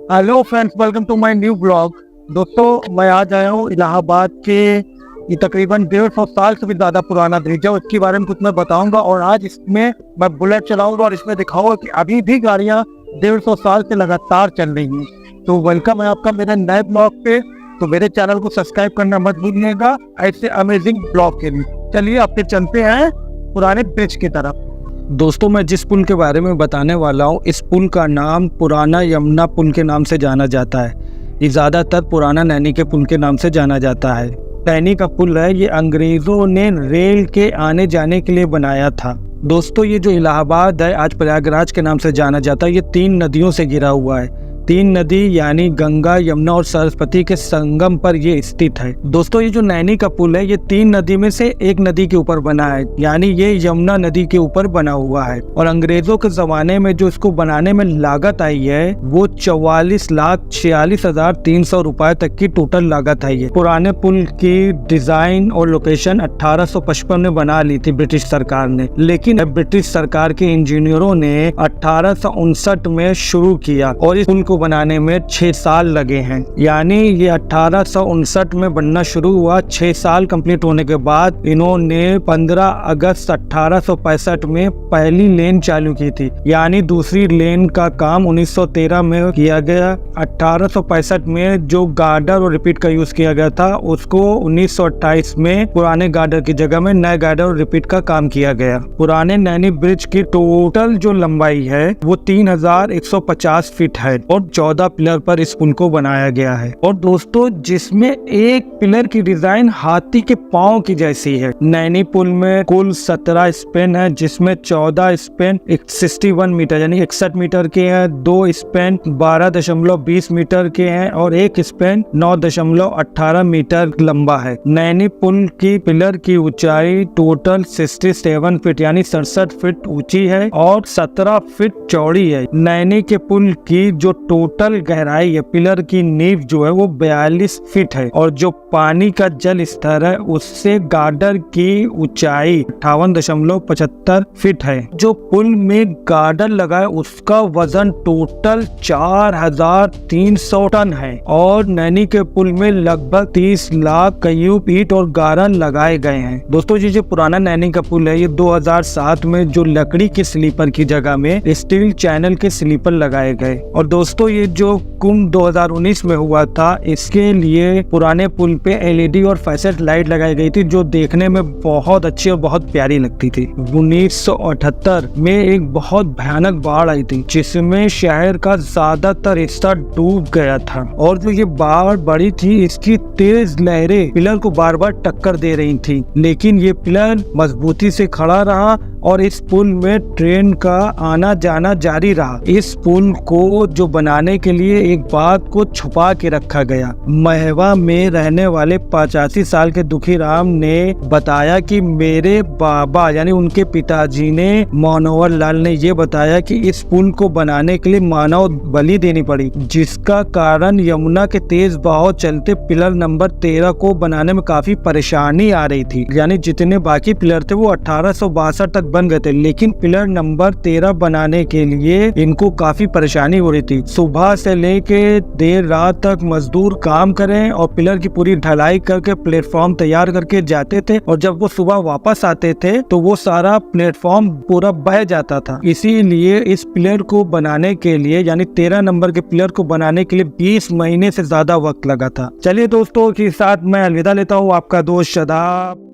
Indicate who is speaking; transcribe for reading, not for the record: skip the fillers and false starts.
Speaker 1: Hello friends, welcome to my new blog. दोस्तों, मैं आज आया हूँ इलाहाबाद के ये तकरीबन 150 साल से भी ज़्यादा पुराना ब्रिज है। उसके बारे में कुछ मैं बताऊंगा और आज इसमें मैं बुलेट चलाऊंगा और इसमें दिखाऊंगा कि अभी भी गाड़ियाँ 150 साल से लगातार चल रही हैं। तो वेलकम है आपका मेरे नए ब्लॉग पे। तो मेरे चैनल को सब्सक्राइब करना मत भूलिएगा ऐसे अमेजिंग ब्लॉग के लिए। चलिए आपके चलते हैं पुराने ब्रिज की तरफ।
Speaker 2: दोस्तों, मैं जिस पुल के बारे में बताने वाला हूँ, इस पुल का नाम पुराना यमुना पुल के नाम से जाना जाता है। ये ज़्यादातर पुराना नैनी के पुल के नाम से जाना जाता है। नैनी का पुल है, ये अंग्रेज़ों ने रेल के आने जाने के लिए बनाया था। दोस्तों, ये जो इलाहाबाद है आज प्रयागराज के नाम से जाना जाता है। ये 3 नदियों से घिरा हुआ है। 3 नदी यानी गंगा, यमुना और सरस्वती के संगम पर ये स्थित है। दोस्तों, ये जो नैनी का पुल है ये 3 नदी में से एक नदी के ऊपर बना है, यानी ये यमुना नदी के ऊपर बना हुआ है। और अंग्रेजों के जमाने में जो इसको बनाने में लागत आई है वो 44,46,300 रुपए तक की टोटल लागत आई है। पुराने पुल की डिजाइन और लोकेशन 1855 में बना ली थी ब्रिटिश सरकार ने, लेकिन ब्रिटिश सरकार के इंजीनियरों ने 1859 में शुरू किया और इस पुल को बनाने में 6 साल लगे हैं। यानी ये 1859 में बनना शुरू हुआ। 6 साल कंप्लीट होने के बाद इन्होंने 15 अगस्त 1865 में पहली लेन चालू की थी। यानी दूसरी लेन का काम 1913 में किया गया। 1865 में जो गार्डर और रिपीट का यूज किया गया था उसको 1928 में पुराने गार्डर की जगह में नए गार्डर और रिपीट का काम किया गया। पुराने नैनी ब्रिज की टोटल जो लंबाई है वो 3150 फीट है और 14 पिलर पर इस पुल को बनाया गया है। और दोस्तों, जिसमें एक पिलर की डिजाइन हाथी के पांव की जैसी है। नैनी पुल में कुल 17 स्पेन है, जिसमें 14 स्पेन 61 मीटर यानी 61 मीटर के हैं, 2 स्पेन 12.20 मीटर के हैं और 1 स्पेन 9.18 मीटर लंबा है। नैनी पुल की पिलर की ऊंचाई टोटल 67 फीट यानी 67 फीट ऊंची है और 17 फीट चौड़ी है। नैनी के पुल की जो टोटल गहराई है, पिलर की नींव जो है वो 42 फीट है और जो पानी का जल स्तर है उससे गार्डर की ऊंचाई 58.75 फीट है। जो पुल में गार्डर लगा है उसका वजन टोटल 4300 टन है और नैनी के पुल में लगभग 30 लाख क्यूब ईंट और गारा लगाए गए हैं। दोस्तों, ये जो पुराना नैनी का पुल है ये 2007 में जो लकड़ी के स्लीपर की जगह में स्टील चैनल के स्लीपर लगाए गए। और दोस्तों, ये जो कुंभ 2019 में हुआ था इसके लिए पुराने पुल पे एलईडी और फैसेट लाइट लगाई गई थी जो देखने में बहुत अच्छी और बहुत प्यारी लगती थी। 1978 में एक बहुत भयानक बाढ़ आई थी जिसमें शहर का ज्यादातर हिस्सा डूब गया था और जो ये बाढ़ बड़ी थी इसकी तेज लहरें पिलर को बार बार टक्कर दे रही थी, लेकिन ये पिलर मजबूती से खड़ा रहा और इस पुल में ट्रेन का आना जाना जारी रहा। इस पुल को जो बनाने के लिए एक बात को छुपा के रखा गया। महवा में रहने वाले 85 साल के दुखी राम ने बताया कि मेरे बाबा यानी उनके पिताजी ने मनोहर लाल ने ये बताया कि इस पुल को बनाने के लिए मानव बलि देनी पड़ी, जिसका कारण यमुना के तेज बहाव चलते पिलर नंबर 13 को बनाने में काफी परेशानी आ रही थी। यानी जितने बाकी पिलर थे वो 1862 तक बन गए थे, लेकिन पिलर नंबर 13 बनाने के लिए इनको काफी परेशानी हो रही थी। सुबह से लेके देर रात तक मजदूर काम करें और पिलर की पूरी ढलाई करके प्लेटफॉर्म तैयार करके जाते थे और जब वो सुबह वापस आते थे तो वो सारा प्लेटफॉर्म पूरा बह जाता था। इसीलिए इस पिलर को बनाने के लिए यानी 13 नंबर के पिलर को बनाने के लिए 20 महीने से ज्यादा वक्त लगा था। चलिए दोस्तों, के साथ मैं अलविदा लेता हूँ। आपका दोस्त शादाब।